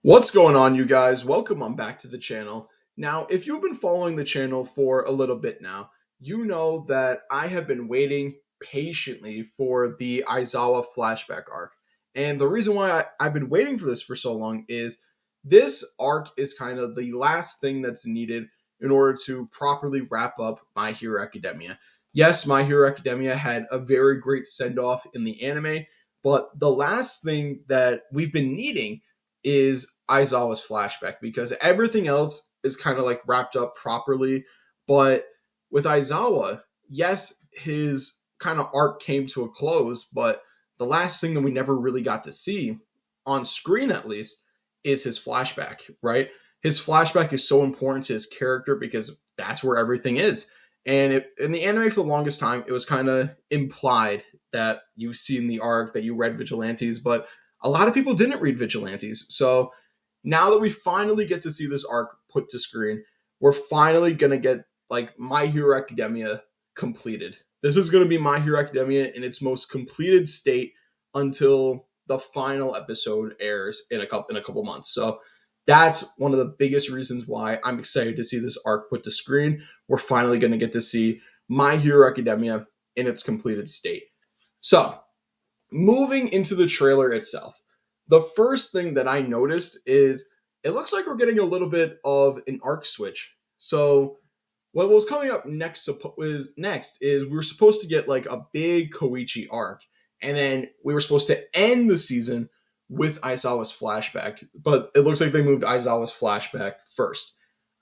What's going on, you guys? Welcome on back to the channel. Now, if you've been following the channel for a little bit now, you know that I have been waiting patiently for the Aizawa flashback arc. And the reason why I've been waiting for this for so long is this arc is kind of the last thing that's needed in order to properly wrap up My Hero Academia. Yes, My Hero Academia had a very great send off in the anime, but the last thing that we've been needing is Aizawa's flashback because everything else is kind of like wrapped up properly. But with Aizawa, yes, his kind of arc came to a close, but the last thing that we never really got to see, on screen at least, is his flashback, right? His flashback is so important to his character because that's where everything is. And in the anime for the longest time, it was kind of implied that you've seen the arc, that you read Vigilantes, but a lot of people didn't read Vigilantes. So now that we finally get to see this arc put to screen, we're finally gonna get like My Hero Academia completed. This is gonna be My Hero Academia in its most completed state until the final episode airs in a couple months. So that's one of the biggest reasons why I'm excited to see this arc put to screen. We're finally gonna get to see My Hero Academia in its completed state. So moving into the trailer itself, the first thing that I noticed is it looks like we're getting a little bit of an arc switch. So what was coming up next is we were supposed to get like a big Koichi arc, and then we were supposed to end the season with Aizawa's flashback, but it looks like they moved Aizawa's flashback first.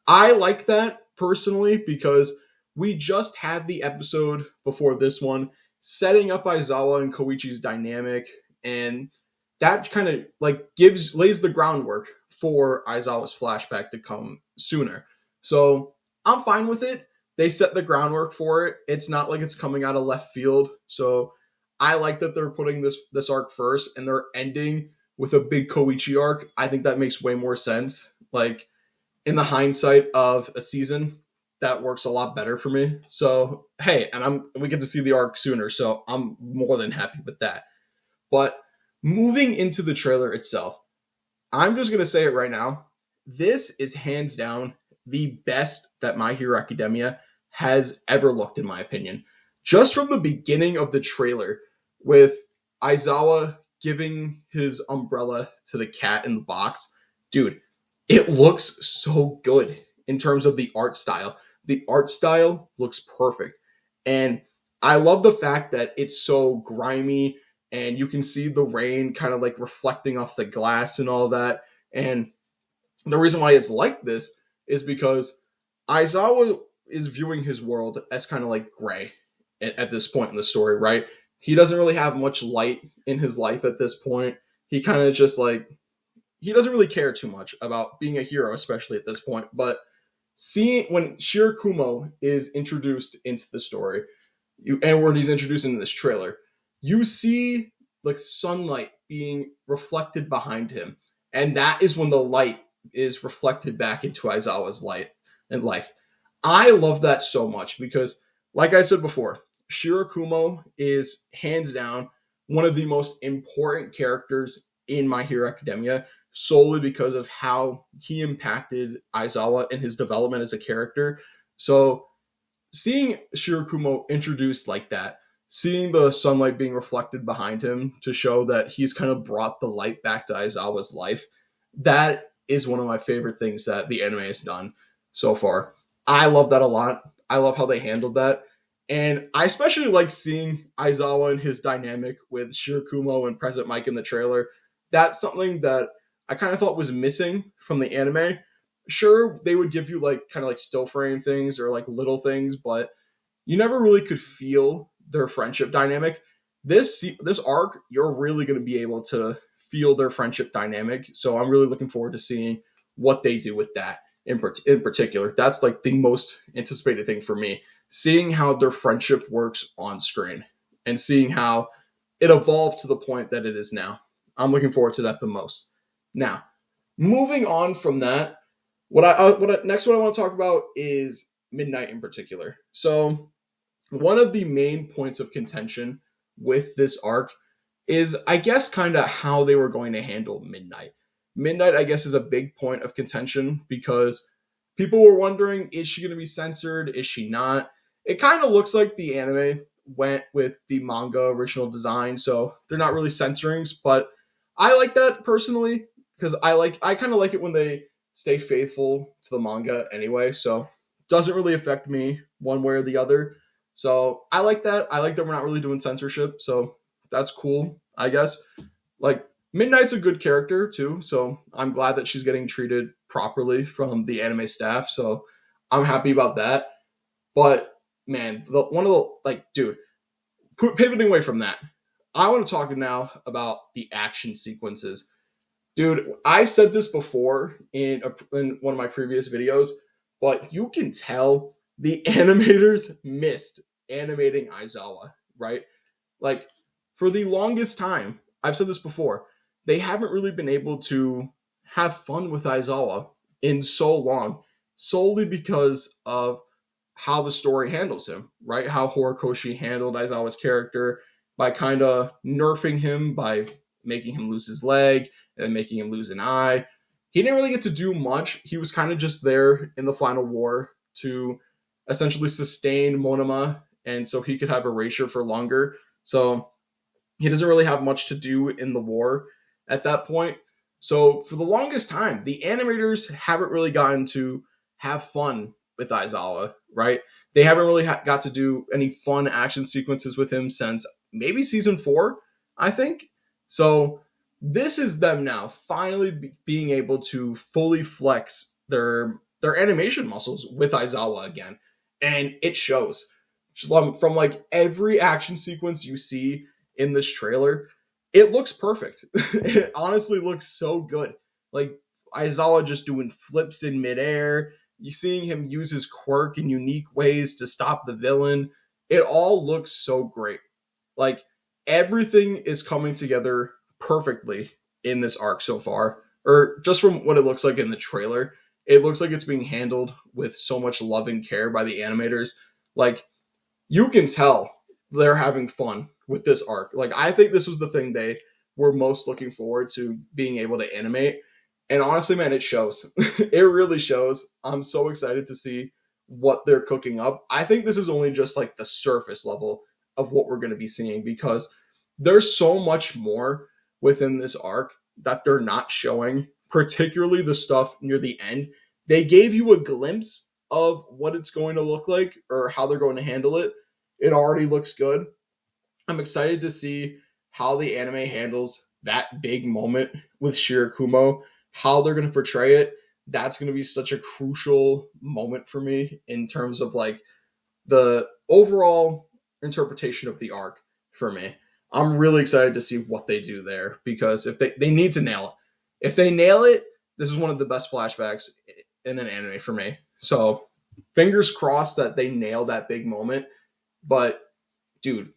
I like that personally because we just had the episode before this one setting up Aizawa and Koichi's dynamic, and that kind of like gives lays the groundwork for Aizawa's flashback to come sooner. So I'm fine with it. They set the groundwork for it. It's not like it's coming out of left field. So I like that they're putting this arc first and they're ending with a big Koichi arc. I think that makes way more sense. Like in the hindsight of a season, that works a lot better for me. So hey, and we get to see the arc sooner, so I'm more than happy with that. But moving into the trailer itself, I'm just gonna say it right now. This is hands down the best that My Hero Academia has ever looked, in my opinion. Just from the beginning of the trailer, with Aizawa giving his umbrella to the cat in the box, dude, it looks so good in terms of the art style. The art style looks perfect. And I love the fact that it's so grimy and you can see the rain kind of like reflecting off the glass and all that. And the reason why it's like this is because Aizawa is viewing his world as kind of like gray at this point in the story, right? He doesn't really have much light in his life at this point. He kind of just like he doesn't really care too much about being a hero, especially at this point. But seeing when Shirakumo is introduced into the story, and when he's introduced into this trailer, you see like sunlight being reflected behind him, and that is when the light is reflected back into Aizawa's light and life. I love that so much because, like I said before, Shirakumo is hands down one of the most important characters in My Hero Academia solely because of how he impacted Aizawa in his development as a character. So seeing Shirakumo introduced like that, seeing the sunlight being reflected behind him to show that he's kind of brought the light back to Aizawa's life, that is one of my favorite things that the anime has done so far. I love that a lot. I love how they handled that. And I especially like seeing Aizawa and his dynamic with Shirakumo and President Mike in the trailer. That's something that I kind of thought was missing from the anime. Sure, they would give you like kind of like still frame things or like little things, but you never really could feel their friendship dynamic. This arc, you're really going to be able to feel their friendship dynamic. So I'm really looking forward to seeing what they do with that in particular. That's like the most anticipated thing for me. Seeing how their friendship works on screen and seeing how it evolved to the point that it is now. I'm looking forward to that the most. Now, moving on from that, what I want to talk about is Midnight in particular. So one of the main points of contention with this arc is, I guess, kind of how they were going to handle Midnight. Midnight, I guess, is a big point of contention because people were wondering, is she going to be censored? Is she not? It kind of looks like the anime went with the manga original design, so they're not really censoring, but I like that personally because I kind of like it when they stay faithful to the manga anyway, so it doesn't really affect me one way or the other. So I like that. I like that we're not really doing censorship, so that's cool, I guess. Like Midnight's a good character too, so I'm glad that she's getting treated properly from the anime staff. So I'm happy about that. But man, one of the dude, pivoting away from that, I want to talk now about the action sequences. Dude, I said this before in one of my previous videos, but you can tell the animators missed animating Aizawa, right? Like, for the longest time, I've said this before, they haven't really been able to have fun with Aizawa in so long, solely because of how the story handles him, right? How Horikoshi handled Aizawa's character by kind of nerfing him, by making him lose his leg and making him lose an eye. He didn't really get to do much. He was kind of just there in the final war to essentially sustain Monoma and so he could have erasure for longer. So he doesn't really have much to do in the war at that point. So for the longest time, the animators haven't really gotten to have fun with Aizawa, right? They haven't really got to do any fun action sequences with him since maybe season 4, I think. So this is them now finally being able to fully flex their animation muscles with Aizawa again, and it shows from like every action sequence you see in this trailer. It looks perfect. It honestly looks so good. Like Aizawa just doing flips in midair. You seeing him use his quirk in unique ways to stop the villain. It all looks so great. Like everything is coming together perfectly in this arc so far. Or just from what it looks like in the trailer, it looks like it's being handled with so much love and care by the animators. Like you can tell they're having fun with this arc. Like I think this was the thing they were most looking forward to being able to animate. And honestly, man, it shows. It really shows. I'm so excited to see what they're cooking up. I think this is only just like the surface level of what we're going to be seeing because there's so much more within this arc that they're not showing, particularly the stuff near the end. They gave you a glimpse of what it's going to look like or how they're going to handle it. It already looks good. I'm excited to see how the anime handles that big moment with Shirakumo, how they're going to portray it. That's going to be such a crucial moment for me in terms of like the overall interpretation of the arc for me. I'm really excited to see what they do there because if they need to nail it. If they nail it, this is one of the best flashbacks in an anime for me. So fingers crossed that they nail that big moment. But dude,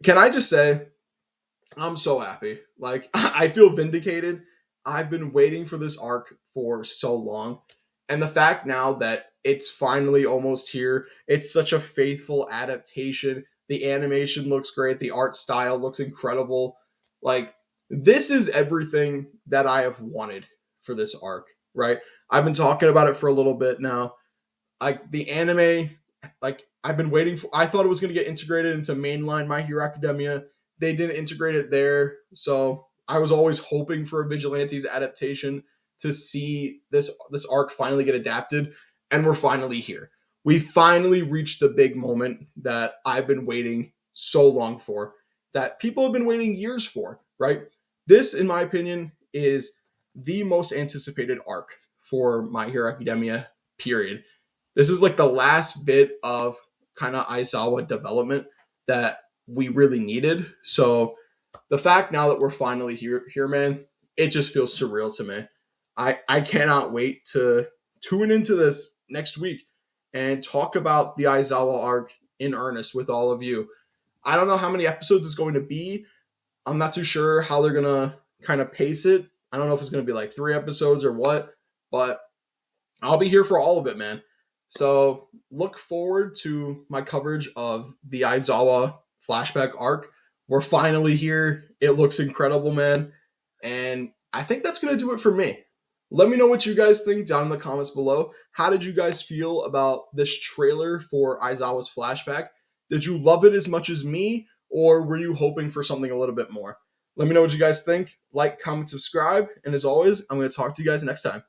can I just say I'm so happy. Like I feel vindicated. I've been waiting for this arc for so long. And the fact now that it's finally almost here, it's such a faithful adaptation. The animation looks great, the art style looks incredible. Like this is everything that I have wanted for this arc, right? I've been talking about it for a little bit now. Like the anime, like I've been waiting for. I thought it was going to get integrated into mainline My Hero Academia. They didn't integrate it there, so I was always hoping for a Vigilantes adaptation to see this arc finally get adapted, and we're finally here. We finally reached the big moment that I've been waiting so long for, that people have been waiting years for. Right? This, in my opinion, is the most anticipated arc for My Hero Academia. Period. This is like the last bit of kind of Aizawa development that we really needed. So the fact now that we're finally here, man, it just feels surreal to me. I cannot wait to tune into this next week and talk about the Aizawa arc in earnest with all of you. I don't know how many episodes it's going to be. I'm not too sure how they're gonna kind of pace it. I don't know if it's gonna be like 3 episodes or what, but I'll be here for all of it, man. So look forward to my coverage of the Aizawa flashback arc. We're finally here. It looks incredible, man. And I think that's going to do it for me. Let me know what you guys think down in the comments below. How did you guys feel about this trailer for Aizawa's Flashback? Did you love it as much as me, or were you hoping for something a little bit more? Let me know what you guys think. Like, comment, subscribe, and as always, I'm going to talk to you guys next time.